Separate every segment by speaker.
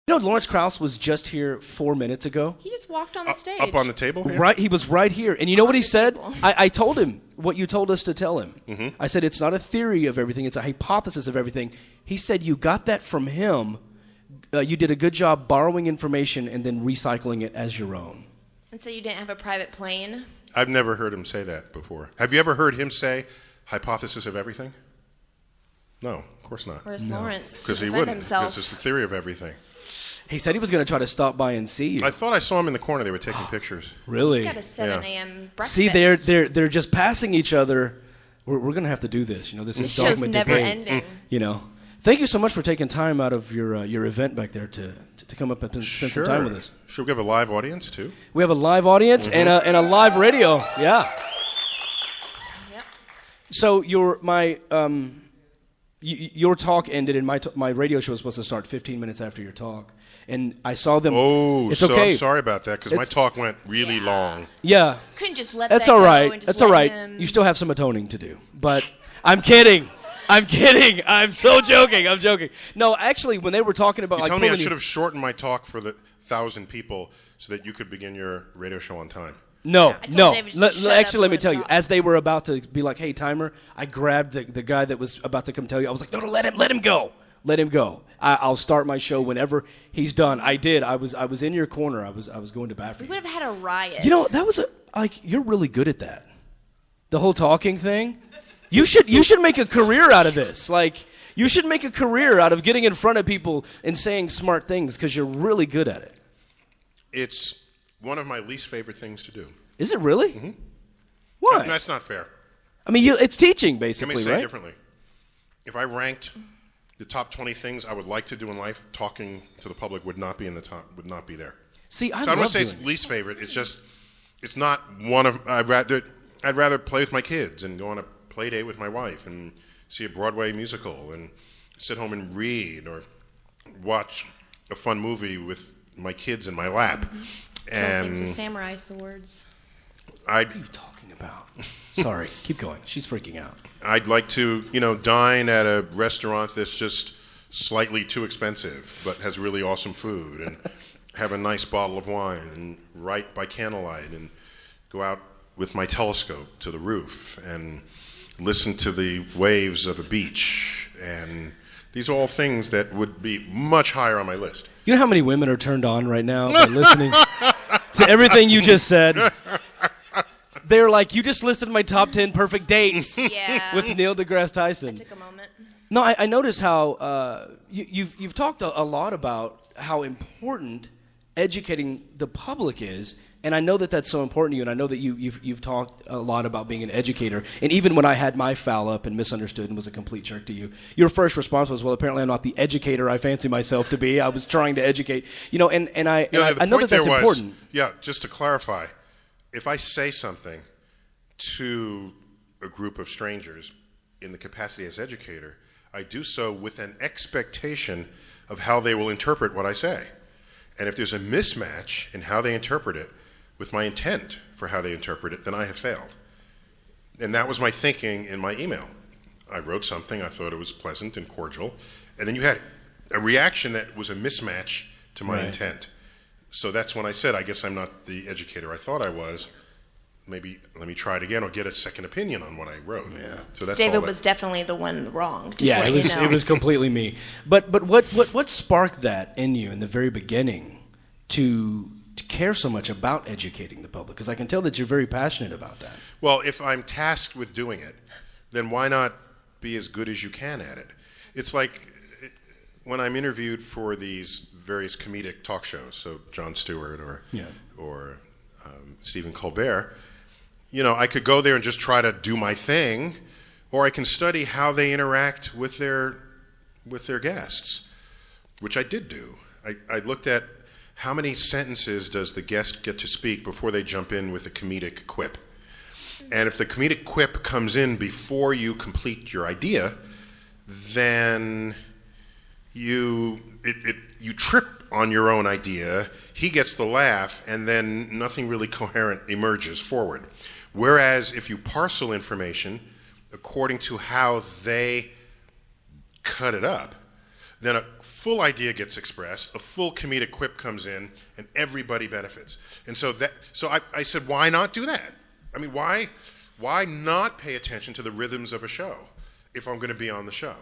Speaker 1: You know, Lawrence Krauss was just here 4 minutes ago.
Speaker 2: He just walked on the stage.
Speaker 3: Up on the table here?
Speaker 1: Right, he was right here. And you know what he said? I told him what you told us to tell him. Mm-hmm. I said, it's not a theory of everything, it's a hypothesis of everything. He said, you got that from him. You did a good job borrowing information and then recycling it as your own.
Speaker 2: And so you didn't have a private plane?
Speaker 3: I've never heard him say that before. Have you ever heard him say hypothesis of everything? No, of course not.
Speaker 2: Where's Lawrence?
Speaker 3: Because he wouldn't. Because it's the theory of everything.
Speaker 1: He said he was going to try to stop by and see you.
Speaker 3: I thought I saw him in the corner. They were taking pictures.
Speaker 1: Really?
Speaker 2: He's got a 7 a.m. breakfast.
Speaker 1: See, they're just passing each other. We're going to have to do this. You know, this is Dogma
Speaker 2: show's never
Speaker 1: debate.
Speaker 2: ending.
Speaker 1: You know, thank you so much for taking time out of your event back there to come up and spend some time with us.
Speaker 3: Should we have a live audience too?
Speaker 1: We have a live audience and a live radio. Yeah.
Speaker 2: Yep.
Speaker 1: So your talk ended, and my radio show was supposed to start 15 minutes after your talk. And I saw them.
Speaker 3: Oh,
Speaker 1: it's
Speaker 3: so
Speaker 1: okay.
Speaker 3: I'm sorry about that because my talk went really long.
Speaker 1: Yeah.
Speaker 2: Couldn't just let
Speaker 1: That's
Speaker 2: that
Speaker 1: all
Speaker 2: go
Speaker 1: right.
Speaker 2: and just
Speaker 1: That's
Speaker 2: let
Speaker 1: all right.
Speaker 2: him...
Speaker 1: You still have some atoning to do. But I'm kidding. I'm kidding. I'm so joking. I'm joking. No, actually, when they were talking about...
Speaker 3: You
Speaker 1: like,
Speaker 3: tell me I should have shortened my talk for the 1,000 people so that you could begin your radio show on time.
Speaker 1: No.
Speaker 2: David,
Speaker 1: Actually, let me tell you.
Speaker 2: talk.
Speaker 1: As they were about to be like, hey, timer, I grabbed the guy that was about to come tell you. I was like, no, let him go. Let him go. I'll start my show whenever he's done. I did. I was in your corner. I was going to bat for you.
Speaker 2: We would have had a riot.
Speaker 1: You know, that was you're really good at that. The whole talking thing. You should make a career out of this. Like, you should make a career out of getting in front of people and saying smart things because you're really good at it.
Speaker 3: It's one of my least favorite things to do.
Speaker 1: Is it really?
Speaker 3: Mm-hmm.
Speaker 1: Why?
Speaker 3: That's not fair.
Speaker 1: I mean, it's teaching, basically,
Speaker 3: Let me say
Speaker 1: right?
Speaker 3: it differently. If I ranked the top 20 things I would like to do in life, talking to the public would not be in the top. Would not be there.
Speaker 1: See,
Speaker 3: I don't want to say it's least favorite. It's just, it's not one of. I'd rather play with my kids and go on a play date with my wife and see a Broadway musical and sit home and read or watch a fun movie with my kids in my lap. And
Speaker 2: things with samurai swords.
Speaker 1: What are you talking about? Sorry, keep going. She's freaking out.
Speaker 3: I'd like to, dine at a restaurant that's just slightly too expensive, but has really awesome food, and have a nice bottle of wine, and write by candlelight, and go out with my telescope to the roof, and listen to the waves of a beach, and these are all things that would be much higher on my list.
Speaker 1: You know how many women are turned on right now by listening to everything you just said? They're like, you just listed my top 10 perfect dates with Neil deGrasse Tyson.
Speaker 2: I took a moment.
Speaker 1: No, I noticed how you've talked a lot about how important educating the public is, and I know that that's so important to you, and I know that you've talked a lot about being an educator. And even when I had my foul up and misunderstood and was a complete jerk to you, your first response was, well, apparently I'm not the educator I fancy myself to be. I was trying to educate. I know that that's important.
Speaker 3: Yeah, just to clarify, if I say something to a group of strangers in the capacity as educator, I do so with an expectation of how they will interpret what I say. And if there's a mismatch in how they interpret it with my intent for how they interpret it, then I have failed. And that was my thinking in my email. I wrote something, I thought it was pleasant and cordial, and then you had a reaction that was a mismatch to my intent. So that's when I said, I guess I'm not the educator I thought I was. Maybe let me try it again or get a second opinion on what I wrote. Yeah. So that's
Speaker 2: David was definitely the one wrong.
Speaker 1: It was completely me. But what sparked that in you in the very beginning to care so much about educating the public? Because I can tell that you're very passionate about that.
Speaker 3: Well, if I'm tasked with doing it, then why not be as good as you can at it? It's like when I'm interviewed for these various comedic talk shows, so Jon Stewart or Stephen Colbert, I could go there and just try to do my thing, or I can study how they interact with their guests, which I did do. I looked at how many sentences does the guest get to speak before they jump in with a comedic quip. And if the comedic quip comes in before you complete your idea, then you trip on your own idea, he gets the laugh, and then nothing really coherent emerges forward. Whereas if you parcel information according to how they cut it up, Then a full idea gets expressed, a full comedic quip comes in, and everybody benefits. And so I said, why not do that? I mean, why not pay attention to the rhythms of a show if I'm going to be on the show?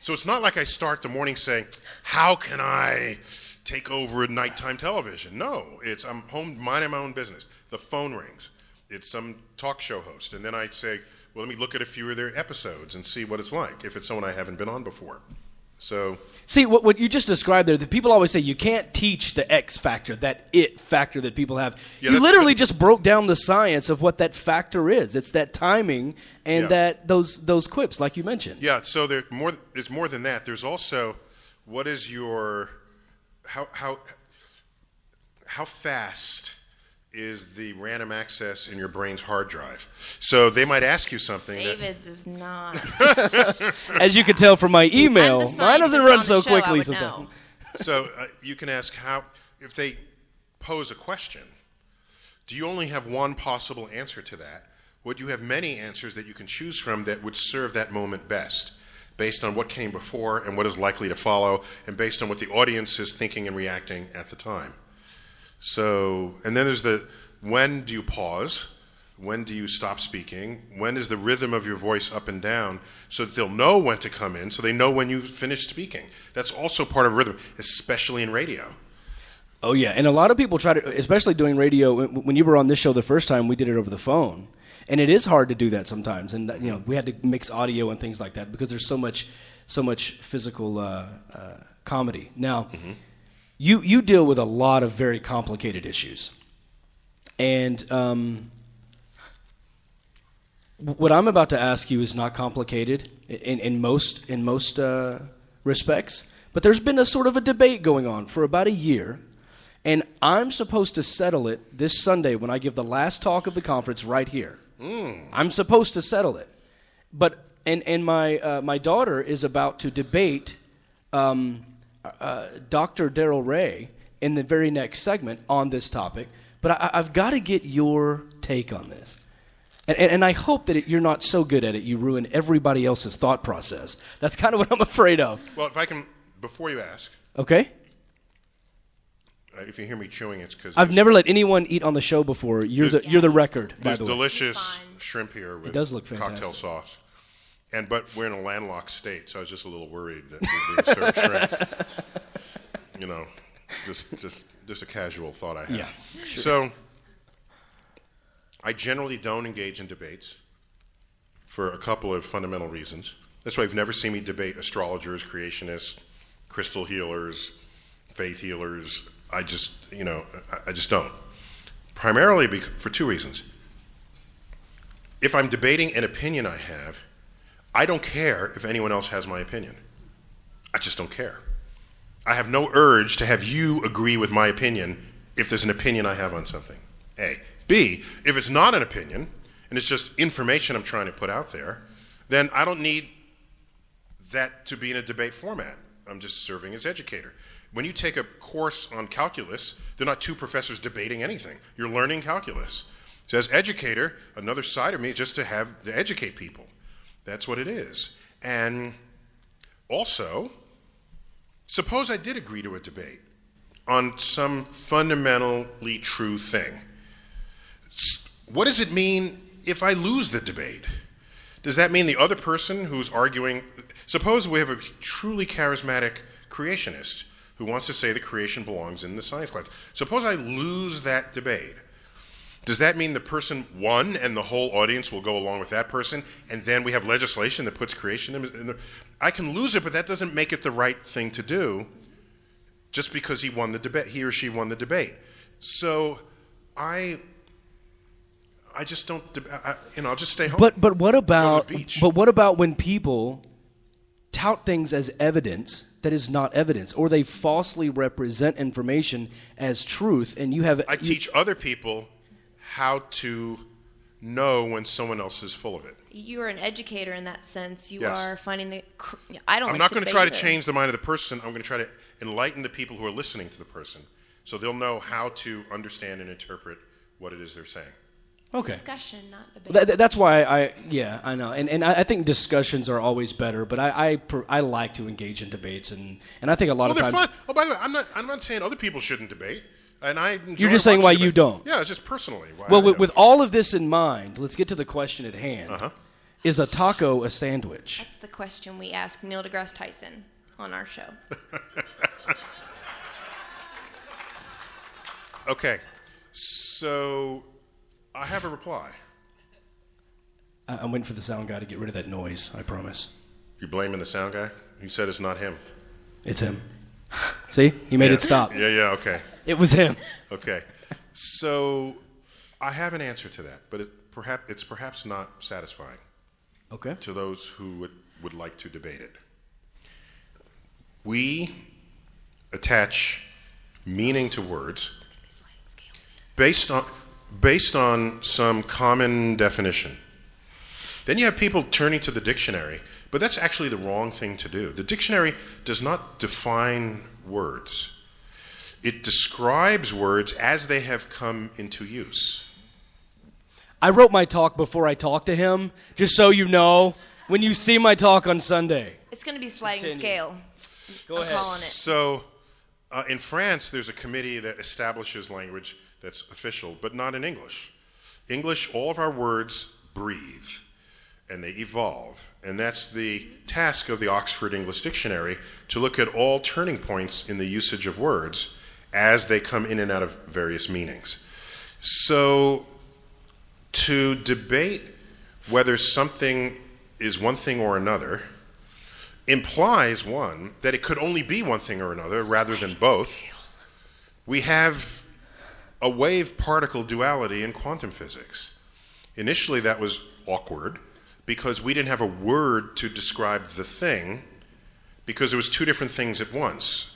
Speaker 3: So it's not like I start the morning saying, how can I take over nighttime television? No, I'm home minding my own business. The phone rings. It's some talk show host. And then I say, well, let me look at a few of their episodes and see what it's like if it's someone I haven't been on before. So,
Speaker 1: see, what you just described there, that people always say you can't teach the X factor, that it factor that people have.
Speaker 3: Yeah,
Speaker 1: you literally just broke down the science of what that factor is. It's that timing and that those quips, like you mentioned.
Speaker 3: Yeah, so there's more than that. There's also, what is your, how fast is the random access in your brain's hard drive? So they might ask you something.
Speaker 2: David's is not.
Speaker 1: As you can tell from my email,
Speaker 2: I'm the
Speaker 1: mine doesn't
Speaker 2: scientist
Speaker 1: run
Speaker 2: on the
Speaker 1: so
Speaker 2: show,
Speaker 1: quickly
Speaker 2: I would
Speaker 1: sometimes.
Speaker 2: know.
Speaker 3: So you can ask if they pose a question, do you only have one possible answer to that? Would you have many answers that you can choose from that would serve that moment best, based on what came before and what is likely to follow, and based on what the audience is thinking and reacting at the time? So, and then there's when do you pause? When do you stop speaking? When is the rhythm of your voice up and down so that they'll know when to come in, so they know when you've finished speaking? That's also part of rhythm, especially in radio.
Speaker 1: Oh, yeah. And a lot of people try to, especially doing radio, when you were on this show the first time, we did it over the phone. And it is hard to do that sometimes. And, we had to mix audio and things like that because there's so much physical comedy. Now, you deal with a lot of very complicated issues. And what I'm about to ask you is not complicated in most respects. But there's been a sort of a debate going on for about a year. And I'm supposed to settle it this Sunday when I give the last talk of the conference right here. I'm supposed to settle it. But and my daughter is about to debate Dr. Daryl Ray in the very next segment on this topic. But I've got to get your take on this. And I hope that you're not so good at it you ruin everybody else's thought process. That's kind of what I'm afraid of.
Speaker 3: Well, if I can, before you ask.
Speaker 1: Okay.
Speaker 3: If you hear me chewing, it's because
Speaker 1: I've never let anyone eat on the show before. You're the record, by
Speaker 3: there's
Speaker 1: the way.
Speaker 3: delicious shrimp here with
Speaker 1: does look
Speaker 3: cocktail
Speaker 1: fantastic.
Speaker 3: sauce. But we're in a landlocked state, so I was just a little worried that we'd be served shrimp. Just a casual thought I had.
Speaker 1: Yeah, sure.
Speaker 3: So I generally don't engage in debates for a couple of fundamental reasons. That's why you've never seen me debate astrologers, creationists, crystal healers, faith healers. I just don't. Primarily for two reasons. If I'm debating an opinion I have, I don't care if anyone else has my opinion. I just don't care. I have no urge to have you agree with my opinion if there's an opinion I have on something. A. B, if it's not an opinion, and it's just information I'm trying to put out there, then I don't need that to be in a debate format. I'm just serving as educator. When you take a course on calculus, they're not two professors debating anything. You're learning calculus. So as educator, another side of me is just to educate people. That's what it is. And also, suppose I did agree to a debate on some fundamentally true thing. What does it mean if I lose the debate? Does that mean the other person who's arguing, suppose we have a truly charismatic creationist who wants to say that creation belongs in the science class. Suppose I lose that debate. Does that mean the person won and the whole audience will go along with that person, and then we have legislation that puts creation in the... I can lose it, but that doesn't make it the right thing to do just because he or she won the debate. So I just don't... I'll just stay home.
Speaker 1: But what about...
Speaker 3: Go to the beach.
Speaker 1: But what about when people tout things as evidence that is not evidence, or they falsely represent information as truth, and you have...
Speaker 3: I teach other people how to know when someone else is full of it.
Speaker 2: You are an educator in that sense. You
Speaker 3: Yes.
Speaker 2: are finding the... I don't
Speaker 3: I'm
Speaker 2: like
Speaker 3: not going to try to
Speaker 2: debate
Speaker 3: change the mind of the person. I'm going to try to enlighten the people who are listening to the person so they'll know how to understand and interpret what it is they're saying.
Speaker 1: Okay.
Speaker 2: Discussion, not debate.
Speaker 1: That's why I know, and I think discussions are always better. But I like to engage in debates, and I think a lot of
Speaker 3: they're
Speaker 1: times.
Speaker 3: fun. Oh, by the way, I'm not saying other people shouldn't debate, and I enjoy
Speaker 1: You're just saying why
Speaker 3: watching
Speaker 1: you
Speaker 3: debate.
Speaker 1: don't.
Speaker 3: Yeah, it's just personally. Why
Speaker 1: Well,
Speaker 3: I
Speaker 1: with
Speaker 3: don't.
Speaker 1: all of this in mind, let's get to the question at hand.
Speaker 3: Uh-huh.
Speaker 1: Is a taco a sandwich?
Speaker 2: That's the question we ask Neil deGrasse Tyson on our show.
Speaker 3: Okay, so I have a reply.
Speaker 1: I'm waiting for the sound guy to get rid of that noise. I promise.
Speaker 3: You blaming the sound guy? He said it's not him.
Speaker 1: It's him. See, he made it stop.
Speaker 3: Yeah, okay.
Speaker 1: It was him.
Speaker 3: Okay. So I have an answer to that, but it's perhaps not satisfying
Speaker 1: Okay.
Speaker 3: to those who would like to debate it. We attach meaning to words based on some common definition. Then you have people turning to the dictionary, but that's actually the wrong thing to do. The dictionary does not define words. It describes words as they have come into use.
Speaker 1: I wrote my talk before I talked to him, just so you know. When you see my talk on Sunday.
Speaker 2: It's going to be sliding
Speaker 1: Continue.
Speaker 2: scale.
Speaker 1: Go
Speaker 2: I'm
Speaker 1: ahead.
Speaker 2: calling it.
Speaker 3: So in France, there's a committee that establishes language that's official, but not in English. English, all of our words breathe, and they evolve. And that's the task of the Oxford English Dictionary, to look at all turning points in the usage of words as they come in and out of various meanings. So to debate whether something is one thing or another implies, one, that it could only be one thing or another rather than both. We have a wave-particle duality in quantum physics. Initially, that was awkward because we didn't have a word to describe the thing because it was two different things at once.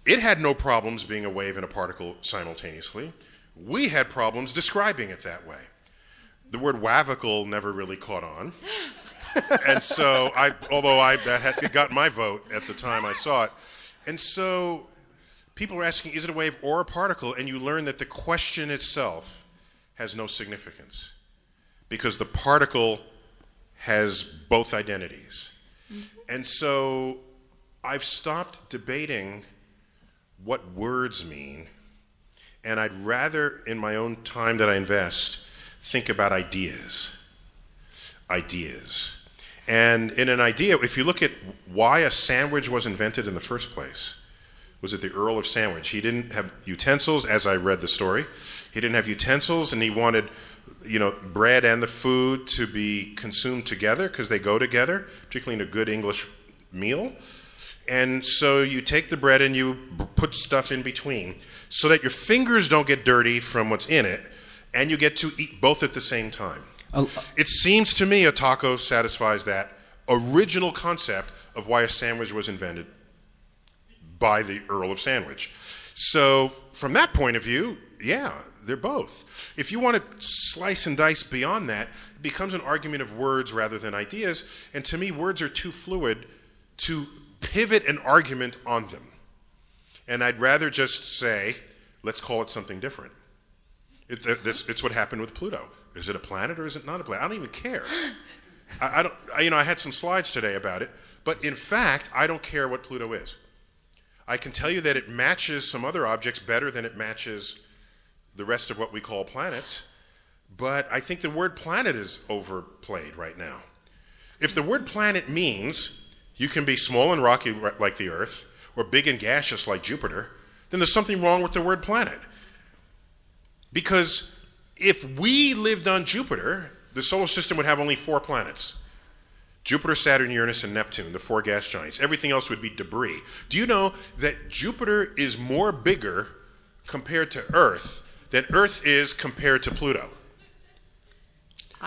Speaker 3: It had no problems being a wave and a particle simultaneously. We had problems describing it that way. The word wavicle never really caught on. And so, that had got my vote at the time I saw it. And so people are asking, is it a wave or a particle? And you learn that the question itself has no significance because the particle has both identities. Mm-hmm. And so I've stopped debating what words mean, and I'd rather, in my own time that I invest, think about ideas. Ideas. And in an idea, if you look at why a sandwich was invented in the first place, was it the Earl of Sandwich? He didn't have utensils, as I read the story. He didn't have utensils, and he wanted, bread and the food to be consumed together because they go together, particularly in a good English meal. And so you take the bread and you put stuff in between so that your fingers don't get dirty from what's in it, and you get to eat both at the same time. It seems to me a taco satisfies that original concept of why a sandwich was invented by the Earl of Sandwich. So from that point of view, yeah, they're both. If you want to slice and dice beyond that, it becomes an argument of words rather than ideas. And to me, words are too fluid to pivot an argument on them. And I'd rather just say, let's call it something different. It's what happened with Pluto. Is it a planet or is it not a planet? I don't even care. I had some slides today about it, but in fact, I don't care what Pluto is. I can tell you that it matches some other objects better than it matches the rest of what we call planets, but I think the word planet is overplayed right now. If the word planet means you can be small and rocky like the Earth, or big and gaseous like Jupiter, then there's something wrong with the word planet. Because if we lived on Jupiter, the solar system would have only 4 planets. Jupiter, Saturn, Uranus, and Neptune, the 4 gas giants. Everything else would be debris. Do you know that Jupiter is more bigger compared to Earth than Earth is compared to Pluto?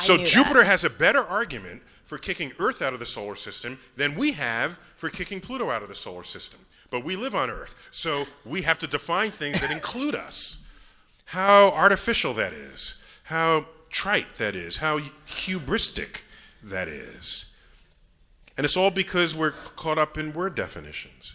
Speaker 3: So Jupiter has a better argument for kicking Earth out of the solar system than we have for kicking Pluto out of the solar system. But we live on Earth, so we have to define things that include us. How artificial that is, how trite that is, how hubristic that is. And it's all because we're caught up in word definitions.